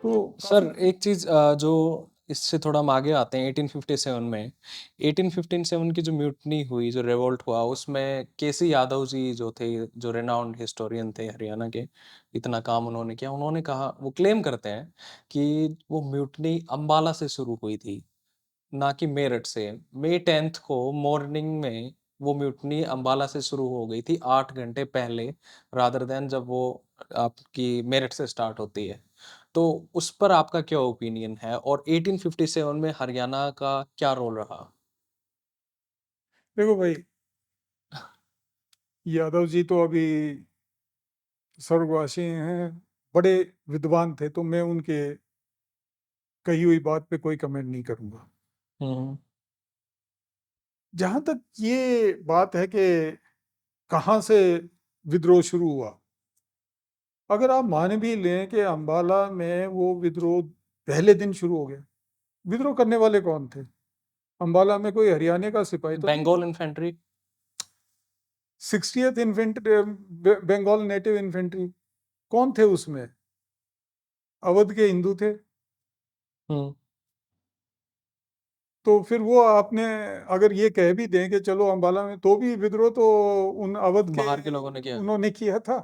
तो सर काफी एक चीज जो इससे थोड़ा हम आगे आते हैं 1857 में। 1857 की जो म्यूटनी हुई, जो रिवोल्ट हुआ, उसमें केसी यादव जी जो थे, जो रेनाउंड हिस्टोरियन थे हरियाणा के, इतना काम उन्होंने किया। उन्होंने कहा, वो क्लेम करते हैं कि वो म्यूटनी अंबाला से शुरू हुई थी, ना कि मेरठ से। मई 10 को मॉर्निंग में वो म्यूटनी अंबाला से शुरू हो गई थी, 8 घंटे पहले, रादर देन जब वो आपकी मेरठ से स्टार्ट होती है। तो उस पर आपका क्या ओपिनियन है, और 1857 में हरियाणा का क्या रोल रहा? देखो भाई, यादव जी तो अभी स्वर्गवासी हैं, बड़े विद्वान थे, तो मैं उनके कही हुई बात पे कोई कमेंट नहीं करूंगा। हम्म। जहां तक ये बात है कि कहाँ से विद्रोह शुरू हुआ, अगर आप मान भी लें कि अंबाला में वो विद्रोह पहले दिन शुरू हो गया, विद्रोह करने वाले कौन थे? अंबाला में कोई हरियाणा का सिपाही तो नहीं था। Bengal infantry. 60th infantry, Bengal native infantry, कौन थे उसमें? अवध के हिंदू थे। हम्म। तो फिर वो आपने अगर ये कह भी दें कि चलो अंबाला में, तो भी विद्रोह तो उन अवध के बाहर के लोगों ने किया। उन्होंने किया था।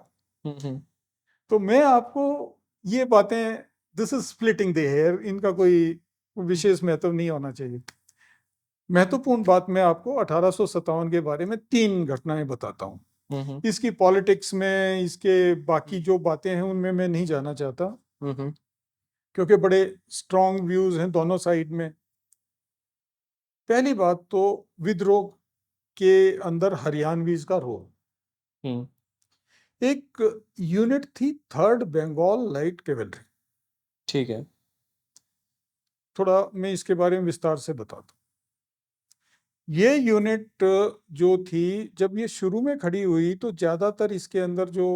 हम्म। तो मैं आपको ये बातें, this is splitting the hair, इनका कोई हम्म। विशेष महत्व नहीं होना चाहिए। महत्वपूर्ण बात मैं आपको 1857 के बारे में 3 घटनाएं बताता हूँ। हम्म। इसकी पॉलिटिक्स में, इसके बाकी जो बातें हैं उनमें मैं नहीं जाना चाहता, हम्म। क्योंकि बड़े स्ट्रॉन्ग व्यूज हैं दोनों साइड में। पहली बात तो विद्रोह के अंदर हरियाणवीज का रोल। हम्म। एक यूनिट थी थर्ड बंगाल लाइट कैवेलरी। ठीक है। थोड़ा मैं इसके बारे में विस्तार से बताता हूँ। ये यूनिट जो थी, जब ये शुरू में खड़ी हुई तो ज्यादातर इसके अंदर जो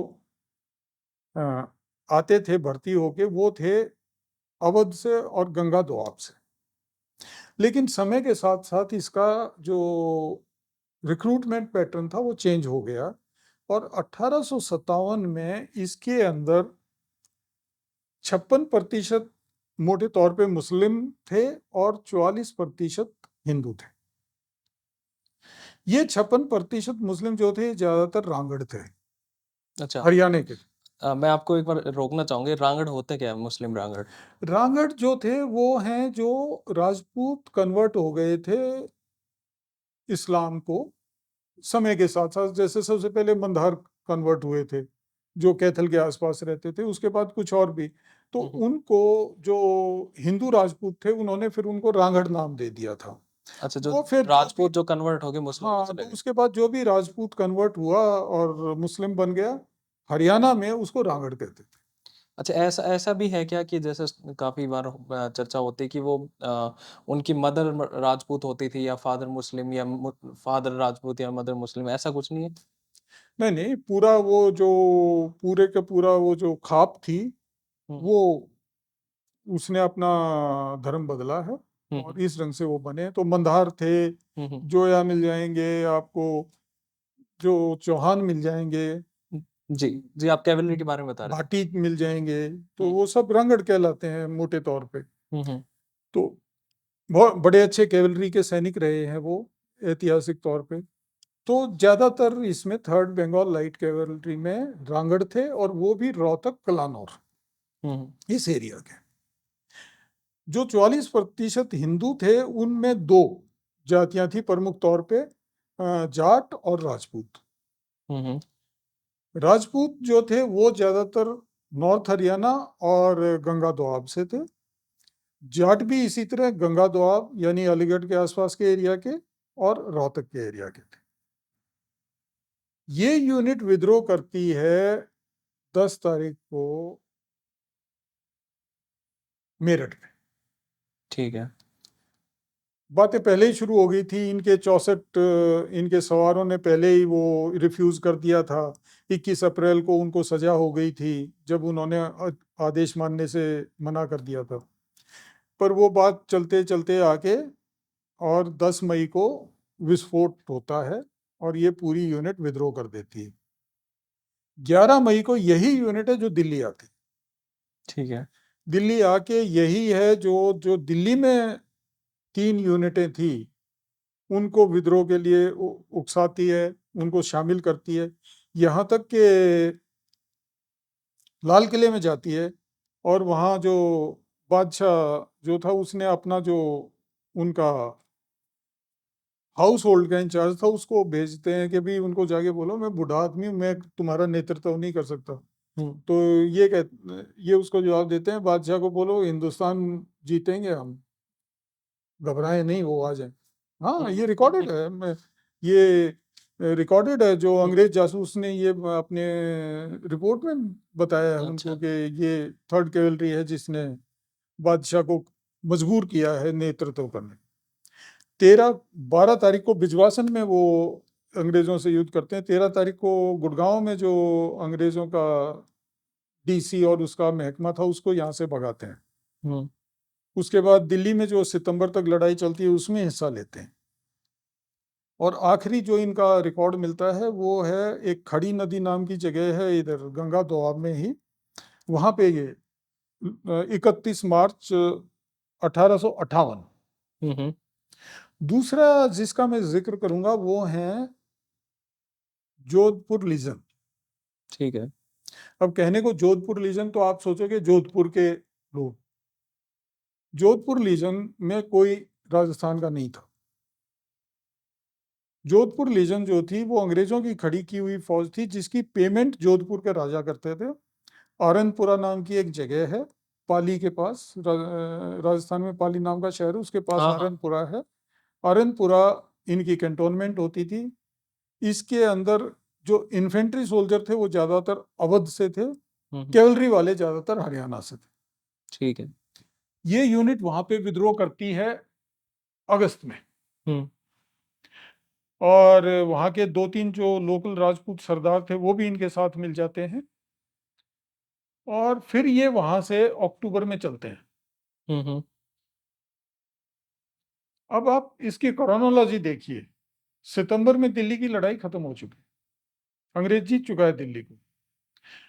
अ, आते थे भर्ती होके, वो थे अवध से और गंगा दोआब से। लेकिन समय के साथ साथ इसका जो रिक्रूटमेंट पैटर्न था वो चेंज हो गया, और 1857 में इसके अंदर 56% मोटे तौर पे मुस्लिम थे और 44% हिंदू थे। ये 56% मुस्लिम जो थे ज्यादातर रांगड़ थे, अच्छा। हरियाणा के। मैं आपको एक बार रोकना चाहूंगी, रांगड़ होते क्या है, मुस्लिम रांगड़? रांगड़ जो थे वो हैं जो राजपूत कन्वर्ट हो गए थे इस्लाम को समय के साथ साथ। जैसे सबसे पहले मंधार कन्वर्ट हुए थे, जो कैथल के आसपास रहते थे, उसके बाद कुछ और भी। तो हम्म। उनको जो हिंदू राजपूत थे, उन्होंने फिर उनको रांगड़ नाम दे दिया था। अच्छा, जो वो फिर जो भी, राजपूत जो कन्वर्ट हो गए मुस्लिम में हाँ, तो चले गए। उसके बाद जो भी राजपूत कन्वर्ट हुआ और मुस्लिम बन गया, हरियाणा में उसको रांगड़ कहते थे। अच्छा, ऐसा ऐसा भी है क्या कि जैसे काफी बार चर्चा होती है कि वो उनकी मदर राजपूत होती थी, या फादर मुस्लिम, या फादर राजपूत या मदर मुस्लिम, ऐसा कुछ नहीं है? नहीं नहीं, पूरा वो जो पूरे का पूरा वो जो खाप थी, हम्म। वो उसने अपना धर्म बदला है हम्म। और इस रंग से वो बने। तो मंधार थे, हम्म। जोया मिल जाएंगे आपको, जो चौहान मिल जाएंगे, जी। जी, आप कैवलरी के बारे में बता रहे भाटी मिल जाएंगे। तो थे। वो सब रंगड़ कहलाते हैं मोटे तौर पे। हम्म। तो बहुत बड़े अच्छे कैवलरी के सैनिक रहे हैं वो, ऐतिहासिक तौर पे। तो ज्यादातर इसमें थर्ड बंगाल लाइट कैवलरी में रांगड़ थे, और वो भी रोहतक कलानौर, हम्म। इस एरिया के। जो 44% हिंदू थे, उनमें दो जातियां थी प्रमुख तौर पे, जाट और राजपूत। हम्म। राजपूत जो थे वो ज्यादातर नॉर्थ हरियाणा और गंगा दोआब से थे। जाट भी इसी तरह गंगा दोआब यानी अलीगढ़ के आसपास के एरिया के और रोहतक के एरिया के थे। ये यूनिट विद्रोह करती है 10 तारीख को मेरठ में। ठीक है। बातें पहले ही शुरू हो गई थी। इनके 64 इनके सवारों ने पहले ही वो रिफ्यूज कर दिया था। 21 अप्रैल को उनको सजा हो गई थी, जब उन्होंने आदेश मानने से मना कर दिया था। पर वो बात चलते चलते आके, और 10 मई को विस्फोट होता है, और ये पूरी यूनिट विद्रोह कर देती है। 11 मई को यही यूनिट है जो दिल्ली आती है। ठीक है। दिल्ली आके यही है जो जो दिल्ली में 3 यूनिटें थी उनको विद्रोह के लिए उकसाती है, उनको शामिल करती है, यहाँ तक कि लाल किले में जाती है और वहाँ जो बादशाह जो था उसने अपना जो उनका हाउस होल्ड का इंचार्ज था उसको भेजते हैं कि भी उनको जाके बोलो मैं बूढ़ा आदमी हूँ, मैं तुम्हारा नेतृत्व नहीं कर सकता। तो ये उसको जवाब देते हैं बादशाह को बोलो हिंदुस्तान जीतेंगे हम, घबराएं नहीं, वो आ जाए। हाँ ये रिकॉर्डेड है, मैं ये रिकॉर्डेड है, जो अंग्रेज जासूस ने ये अपने रिपोर्ट में बताया है उनको कि ये 3rd कैवेलरी है जिसने बादशाह को मजबूर किया है नेतृत्व करने। 12 तारीख को बिजवासन में वो अंग्रेजों से युद्ध करते हैं। 13 तारीख को गुड़गांव में जो अंग्रेजों का डीसी और उसका महकमा था उसको यहाँ से भगाते हैं। उसके बाद दिल्ली में जो सितंबर तक लड़ाई चलती है उसमें हिस्सा लेते हैं। और आखिरी जो इनका रिकॉर्ड मिलता है वो है एक खड़ी नदी नाम की जगह है इधर गंगा दोआब में ही, वहां पे ये 31 मार्च 1858। दूसरा जिसका मैं जिक्र करूंगा वो है जोधपुर लीजन। ठीक है। अब कहने को जोधपुर लीजन तो आप सोचोगे जोधपुर के लोग, जोधपुर लीजन में कोई राजस्थान का नहीं था। जोधपुर लीजन जो थी वो अंग्रेजों की खड़ी की हुई फौज थी जिसकी पेमेंट जोधपुर के राजा करते थे। आरनपुरा नाम की एक जगह है पाली के पास, राजस्थान में पाली नाम का शहर है, उसके पास आरनपुरा है। आरनपुरा इनकी कैंटोनमेंट होती थी। इसके अंदर जो इन्फेंट्री सोल्जर थे वो ज्यादातर अवध से थे, कैवलरी वाले ज्यादातर हरियाणा से थे। ठीक है। ये यूनिट वहां पे विद्रोह करती है अगस्त में। और वहां के 2-3 जो लोकल राजपूत सरदार थे वो भी इनके साथ मिल जाते हैं और फिर ये वहां से अक्टूबर में चलते हैं। अब आप इसकी क्रोनोलॉजी देखिए। सितंबर में दिल्ली की लड़ाई खत्म हो चुकी, अंग्रेज जीत चुका है दिल्ली को।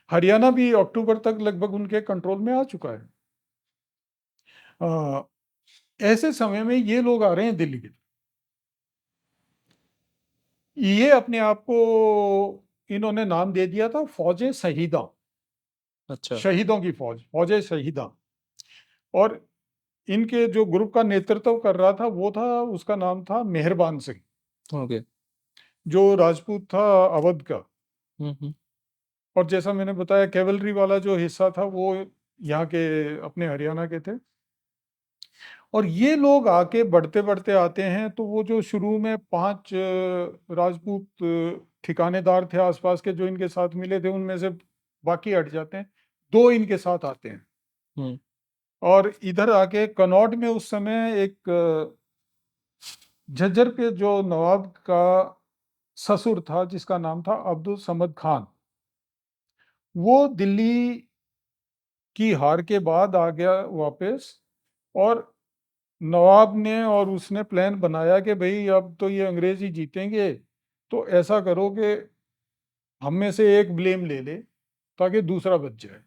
हरियाणा भी अक्टूबर तक लगभग उनके कंट्रोल में आ चुका है। ऐसे समय में ये लोग आ रहे हैं दिल्ली के। ये अपने आप को इन्होंने नाम दे दिया था फौजे शहीदा। अच्छा। शहीदों की फौज, फौजे शहीदा। और इनके जो ग्रुप का नेतृत्व कर रहा था वो था, उसका नाम था मेहरबान सिंह, ओके। जो राजपूत था अवध का। और जैसा मैंने बताया कैवलरी वाला जो हिस्सा था वो यहाँ के अपने हरियाणा के थे। और ये लोग आके बढ़ते बढ़ते आते हैं तो वो जो शुरू में 5 राजपूत ठिकानेदार थे आसपास के जो इनके साथ मिले थे उनमें से बाकी हट जाते हैं, 2 इनके साथ आते हैं। और इधर आके कनौज में उस समय एक झज्जर के जो नवाब का ससुर था जिसका नाम था अब्दुल समद खान, वो दिल्ली की हार के बाद आ गया वापस। और नवाब ने और उसने प्लान बनाया कि भाई अब तो ये अंग्रेज ही जीतेंगे, तो ऐसा करो कि हम में से एक ब्लेम ले ले ताकि दूसरा बच जाए।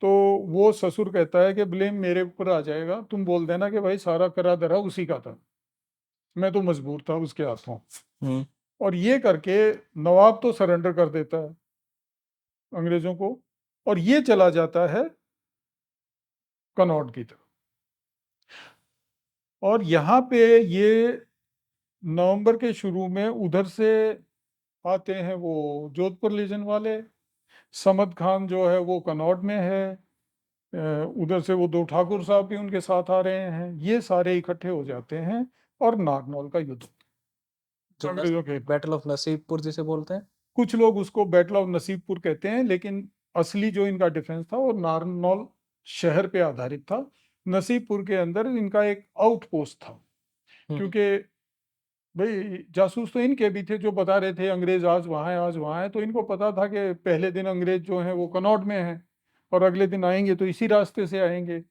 तो वो ससुर कहता है कि ब्लेम मेरे ऊपर आ जाएगा, तुम बोल देना कि भाई सारा करा धरा उसी का था, मैं तो मजबूर था उसके हाथों। और ये करके नवाब तो सरेंडर कर देता है अंग्रेजों को और ये चला जाता है कनौज की तरफ। और यहाँ पे ये नवंबर के शुरू में उधर से आते हैं वो जोधपुर लीजन वाले। समद खान जो है वो कनौज में है, उधर से वो 2 ठाकुर साहब भी उनके साथ आ रहे हैं। ये सारे इकट्ठे हो जाते हैं और नागनौल का युद्ध अंग्रेजों के। बैटल ऑफ नसीबपुर जिसे बोलते हैं। कुछ लोग उसको बैटल ऑफ नसीबपुर कहते हैं, लेकिन असली जो इनका डिफेंस था वो नारनौल शहर पे आधारित था। नसीबपुर के अंदर इनका एक आउटपोस्ट था, क्योंकि भाई जासूस तो इनके भी थे जो बता रहे थे अंग्रेज आज वहाँ है आज वहाँ है। तो इनको पता था कि पहले दिन अंग्रेज जो हैं वो कनौज में हैं और अगले दिन आएंगे तो इसी रास्ते से आएंगे।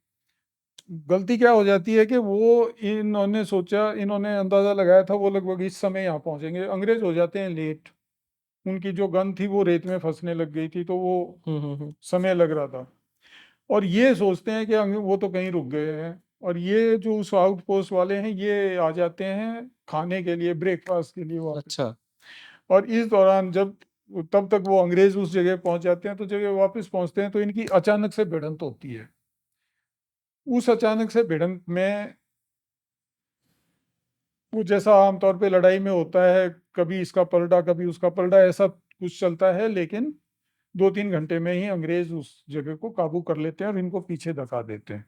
गलती क्या हो जाती है कि वो इन्होंने सोचा, इन्होंने अंदाजा लगाया था वो लगभग इस समय यहाँ पहुंचेंगे, अंग्रेज हो जाते हैं लेट। उनकी जो गन थी वो रेत में फंसने लग गई थी तो वो समय लग रहा था। और ये सोचते हैं कि वो तो कहीं रुक गए हैं, और ये जो उस आउटपोस्ट वाले हैं ये आ जाते हैं खाने के लिए, ब्रेकफास्ट के लिए वापस। अच्छा। और इस दौरान जब तब तक वो अंग्रेज उस जगह पहुंच जाते हैं, तो जब ये वापस पहुंचते हैं तो इनकी अचानक से भिड़ंत होती है। उस अचानक से भिड़ंत में वो जैसा आमतौर पे लड़ाई में होता है, कभी इसका पलटा कभी उसका पलटा, ऐसा कुछ चलता है, लेकिन 2-3 घंटे में ही अंग्रेज उस जगह को काबू कर लेते हैं और इनको पीछे धका देते हैं।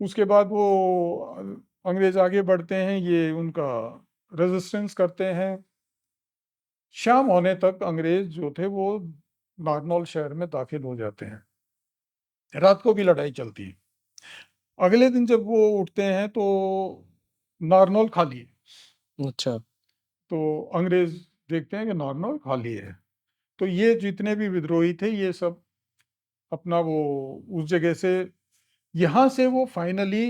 उसके बाद वो अंग्रेज आगे बढ़ते हैं, ये उनका रेजिस्टेंस करते हैं। शाम होने तक अंग्रेज जो थे वो नारनौल शहर में दाखिल हो जाते हैं। रात को भी लड़ाई चलती है। अगले दिन जब वो उठते हैं तो नारनौल खाली है। अच्छा। तो अंग्रेज देखते हैं कि नारनौल खाली है। तो ये जितने भी विद्रोही थे ये सब अपना वो उस जगह से, यहाँ से वो फाइनली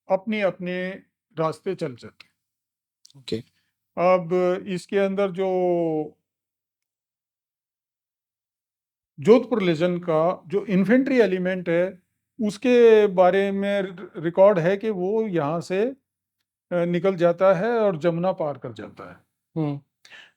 अपने अपने रास्ते चल जाते ओके। हैं। अब इसके अंदर जो जोधपुर लेजन का जो इन्फेंट्री एलिमेंट है, उसके बारे में रिकॉर्ड है कि वो यहाँ से निकल जाता है और जमुना पार कर जाता है। हुँ।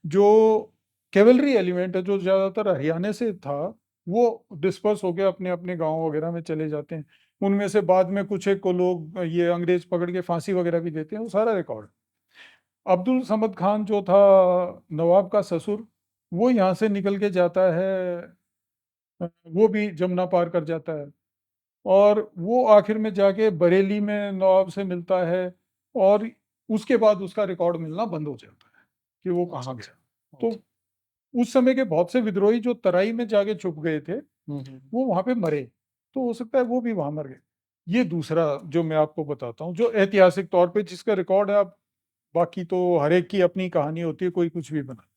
जो कैवलरी एलिमेंट है जो ज़्यादातर हरियाणा से था, वो डिस्पर्स होके अपने अपने गांव वगैरह में चले जाते हैं। उनमें से बाद में कुछ एक को लोग ये अंग्रेज पकड़ के फांसी वगैरह भी देते हैं, वो सारा रिकॉर्ड। अब्दुल समद खान जो था नवाब का ससुर, वो यहाँ से निकल के जाता है, वो भी जमुना पार कर जाता है, और वो आखिर में जाके बरेली में नवाब से मिलता है, और उसके बाद उसका रिकॉर्ड मिलना बंद हो जाता है कि वो अच्छा, कहाँ अच्छा। गया। तो ओके। उस समय के बहुत से विद्रोही जो तराई में जाके छुप गए थे, हुँ, हुँ। वो वहां पे मरे। तो हो सकता है वो भी वहां मर गए। ये दूसरा जो मैं आपको बताता हूँ, जो ऐतिहासिक तौर पे जिसका रिकॉर्ड है। अब बाकी तो हर एक की अपनी कहानी होती है, कोई कुछ भी बना।